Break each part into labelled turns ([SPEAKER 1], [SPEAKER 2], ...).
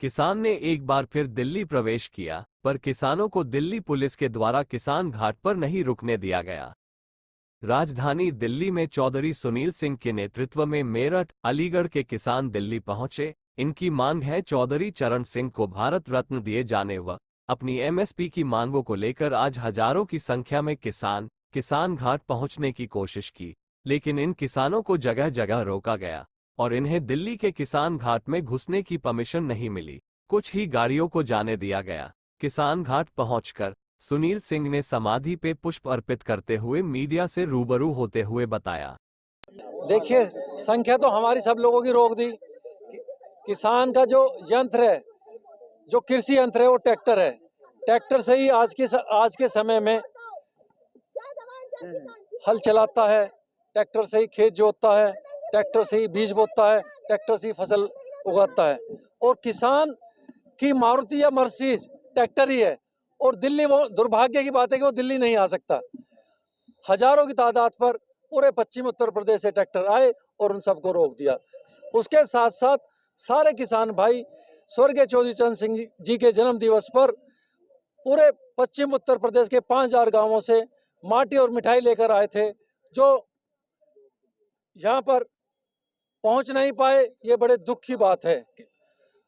[SPEAKER 1] किसान ने एक बार फिर दिल्ली प्रवेश किया, पर किसानों को दिल्ली पुलिस के द्वारा किसान घाट पर नहीं रुकने दिया गया। राजधानी दिल्ली में चौधरी सुनील सिंह के नेतृत्व में मेरठ, अलीगढ़ के किसान दिल्ली पहुंचे। इनकी मांग है चौधरी चरण सिंह को भारत रत्न दिए जाने व अपनी एमएसपी की मांगों को लेकर आज हजारों की संख्या में किसान घाट पहुंचने की कोशिश की, लेकिन इन किसानों को जगह जगह रोका गया और इन्हें दिल्ली के किसान घाट में घुसने की परमिशन नहीं मिली। कुछ ही गाड़ियों को जाने दिया गया। किसान घाट पहुंचकर सुनील सिंह ने समाधि पे पुष्प अर्पित करते हुए मीडिया से रूबरू होते हुए बताया,
[SPEAKER 2] देखिए, संख्या तो हमारी सब लोगों की रोक दी। किसान का जो यंत्र है, जो कृषि यंत्र है, वो ट्रैक्टर है। ट्रैक्टर से ही आज के समय में हल चलाता है, ट्रैक्टर से ही खेत जोतता है, ट्रैक्टर से ही बीज बोता है, ट्रैक्टर से ही फसल उगाता है। और किसान की मारुति या मर्सिडीज ट्रैक्टर ही है। और दिल्ली, वो दुर्भाग्य की बात है कि वो दिल्ली नहीं आ सकता। हजारों की तादाद पर पूरे पश्चिम उत्तर प्रदेश से ट्रैक्टर आए और उन सबको रोक दिया। उसके साथ साथ सारे किसान भाई स्वर्गीय चौधरी चरण सिंह जी के जन्म दिवस पर पूरे पश्चिम उत्तर प्रदेश के 5000 गांवों से माटी और मिठाई लेकर आए थे, जो यहाँ पर पहुँच नहीं पाए। ये बड़े दुख की बात है।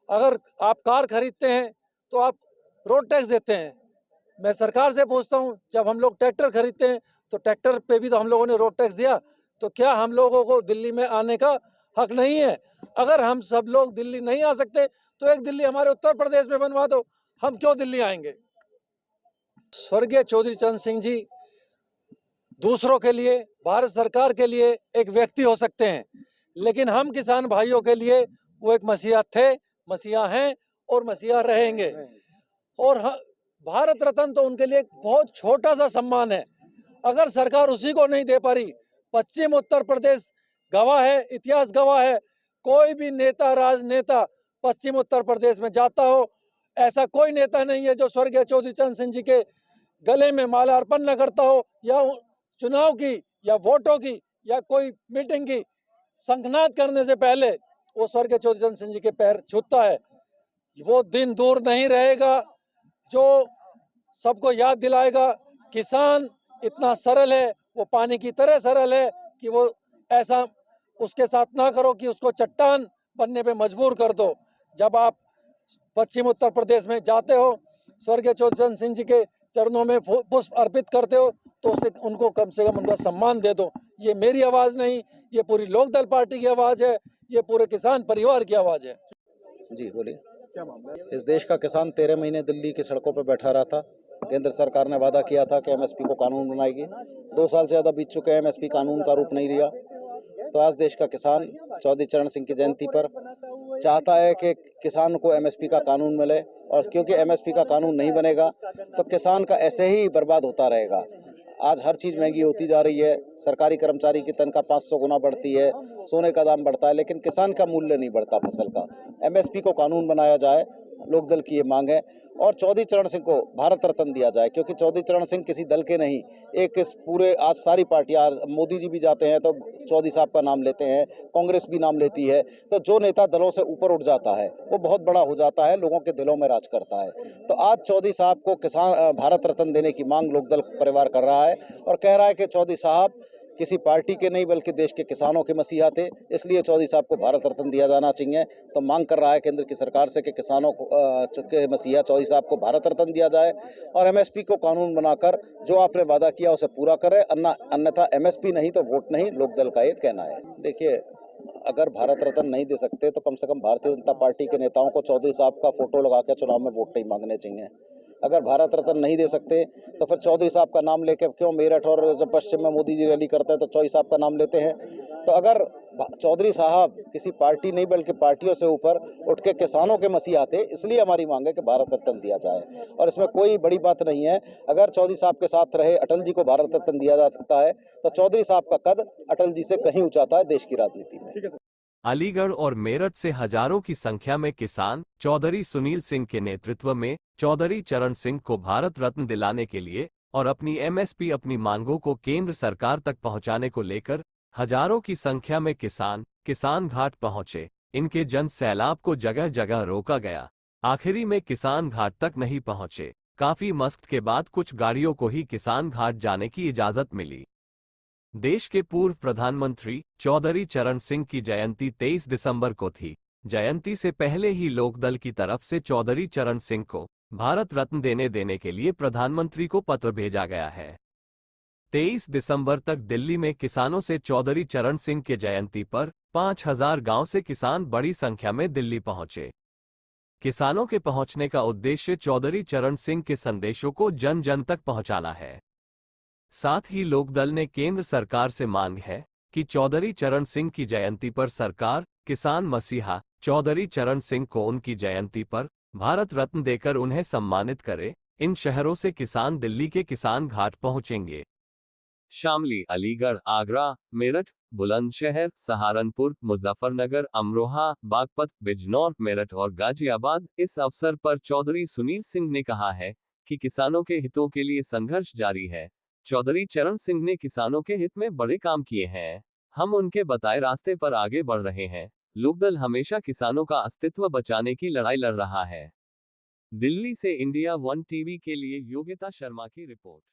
[SPEAKER 2] अगर आप कार खरीदते हैं तो आप रोड टैक्स देते हैं। मैं सरकार से पूछता हूँ, जब हम लोग ट्रैक्टर खरीदते हैं तो ट्रैक्टर पे भी तो हम लोगों ने रोड टैक्स दिया, तो क्या हम लोगों को दिल्ली में आने का हक नहीं है? अगर हम सब लोग दिल्ली नहीं आ सकते तो एक दिल्ली हमारे उत्तर प्रदेश में बनवा दो, हम क्यों दिल्ली आएंगे? स्वर्गीय चौधरी चरण सिंह जी दूसरों के लिए, भारत सरकार के लिए एक व्यक्ति हो सकते हैं, लेकिन हम किसान भाइयों के लिए वो एक मसीहा थे, मसीहा हैं और मसीहा रहेंगे। और भारत रत्न तो उनके लिए एक बहुत छोटा सा सम्मान है। अगर सरकार उसी को नहीं दे पा रही, पश्चिम उत्तर प्रदेश गवाह है, इतिहास गवाह है, कोई भी नेता, राजनेता पश्चिम उत्तर प्रदेश में जाता हो, ऐसा कोई नेता नहीं है जो स्वर्गीय चौधरी चरण सिंह जी के गले में माला अर्पण न करता हो, या चुनाव की या वोटों की या कोई मीटिंग की शंखनाद करने से पहले वो स्वर्गीय चौधरी चरण सिंह जी के पैर छूता है। वो दिन दूर नहीं रहेगा जो सबको याद दिलाएगा किसान इतना सरल है, वो पानी की तरह सरल है कि वो ऐसा उसके साथ ना करो कि उसको चट्टान बनने पे मजबूर कर दो। जब आप पश्चिम उत्तर प्रदेश में जाते हो, स्वर्गीय चौधरी चरण सिंह जी के चरणों में पुष्प अर्पित करते हो, तो उसे उनको कम से कम उनका सम्मान दे दो। ये मेरी आवाज़ नहीं, ये पूरी लोकदल पार्टी की आवाज़ है, ये पूरे किसान परिवार की आवाज़ है।
[SPEAKER 3] जी बोलिए। इस देश का किसान 13 महीने दिल्ली की सड़कों पर बैठा रहा था। केंद्र सरकार ने वादा किया था कि एमएसपी को कानून बनाएगी। 2 साल से ज़्यादा बीत चुके हैं, एमएसपी कानून का रूप नहीं लिया। तो आज देश का किसान चौधरी चरण सिंह की जयंती पर चाहता है कि किसान को एमएसपी का कानून मिले, और क्योंकि एमएसपी का कानून नहीं बनेगा तो किसान का ऐसे ही बर्बाद होता रहेगा। आज हर चीज़ महंगी होती जा रही है, सरकारी कर्मचारी की तनख्वाह 500 गुना बढ़ती है, सोने का दाम बढ़ता है, लेकिन किसान का मूल्य नहीं बढ़ता फसल का। एमएसपी को कानून बनाया जाए, लोकदल की ये मांग है। और चौधरी चरण सिंह को भारत रत्न दिया जाए, क्योंकि चौधरी चरण सिंह किसी दल के नहीं, एक इस पूरे, आज सारी पार्टियां, मोदी जी भी जाते हैं तो चौधरी साहब का नाम लेते हैं, कांग्रेस भी नाम लेती है। तो जो नेता दलों से ऊपर उठ जाता है वो बहुत बड़ा हो जाता है, लोगों के दिलों में राज करता है। तो आज चौधरी साहब को किसान भारत रत्न देने की मांग लोकदल परिवार कर रहा है और कह रहा है कि चौधरी साहब किसी पार्टी के नहीं बल्कि देश के किसानों के मसीहा थे, इसलिए चौधरी साहब को भारत रत्न दिया जाना चाहिए। तो मांग कर रहा है केंद्र की सरकार से कि किसानों के मसीहा चौधरी साहब को भारत रत्न दिया जाए और एमएसपी को कानून बनाकर जो आपने वादा किया उसे पूरा करे, अन्यथा एमएसपी नहीं तो वोट नहीं, लोकदल का ये कहना है। देखिए, अगर भारत रत्न नहीं दे सकते तो कम से कम भारतीय जनता पार्टी के नेताओं को चौधरी साहब का फोटो लगा के चुनाव में वोट नहीं मांगने चाहिए। अगर भारत रत्न नहीं दे सकते तो फिर चौधरी साहब का नाम लेके क्यों मेरठ और जब पश्चिम में मोदी जी रैली करते हैं तो चौधरी साहब का नाम लेते हैं। तो अगर चौधरी साहब किसी पार्टी नहीं बल्कि पार्टियों से ऊपर उठ के किसानों के मसीहा थे, इसलिए हमारी मांग है कि भारत रत्न दिया जाए। और इसमें कोई बड़ी बात नहीं है। अगर चौधरी साहब के साथ रहे अटल जी को भारत रत्न दिया जा सकता है, तो चौधरी साहब का कद अटल जी से कहीं ऊंचा था देश की राजनीति में।
[SPEAKER 1] अलीगढ़ और मेरठ से हजारों की संख्या में किसान चौधरी सुनील सिंह के नेतृत्व में चौधरी चरण सिंह को भारत रत्न दिलाने के लिए और अपनी एमएसपी, अपनी मांगों को केंद्र सरकार तक पहुंचाने को लेकर हजारों की संख्या में किसान घाट पहुंचे। इनके जन सैलाब को जगह जगह रोका गया। आखिरी में किसान घाट तक नहीं पहुंचे। काफी मशक्कत के बाद कुछ गाड़ियों को ही किसान घाट जाने की इजाजत मिली। देश के पूर्व प्रधानमंत्री चौधरी चरण सिंह की जयंती 23 दिसंबर को थी। जयंती से पहले ही लोकदल की तरफ से चौधरी चरण सिंह को भारत रत्न देने के लिए प्रधानमंत्री को पत्र भेजा गया है। 23 दिसंबर तक दिल्ली में किसानों से चौधरी चरण सिंह के जयंती पर 5000 गांव से किसान बड़ी संख्या में दिल्ली पहुंचे। किसानों के पहुंचने का उद्देश्य चौधरी चरण सिंह के संदेशों को जन जन तक पहुंचाना है। साथ ही लोकदल ने केंद्र सरकार से मांग है कि चौधरी चरण सिंह की जयंती पर सरकार किसान मसीहा चौधरी चरण सिंह को उनकी जयंती पर भारत रत्न देकर उन्हें सम्मानित करे। इन शहरों से किसान दिल्ली के किसान घाट पहुंचेंगे। शामली, अलीगढ़, आगरा, मेरठ, बुलंदशहर, सहारनपुर, मुजफ्फरनगर, अमरोहा, बागपत, बिजनौर, मेरठ और गाजियाबाद। इस अवसर पर चौधरी सुनील सिंह ने कहा है कि किसानों के हितों के लिए संघर्ष जारी है। चौधरी चरण सिंह ने किसानों के हित में बड़े काम किए हैं। हम उनके बताए रास्ते पर आगे बढ़ रहे हैं। लोकदल हमेशा किसानों का अस्तित्व बचाने की लड़ाई लड़ रहा है। दिल्ली से इंडिया वन टीवी के लिए योगिता शर्मा की रिपोर्ट।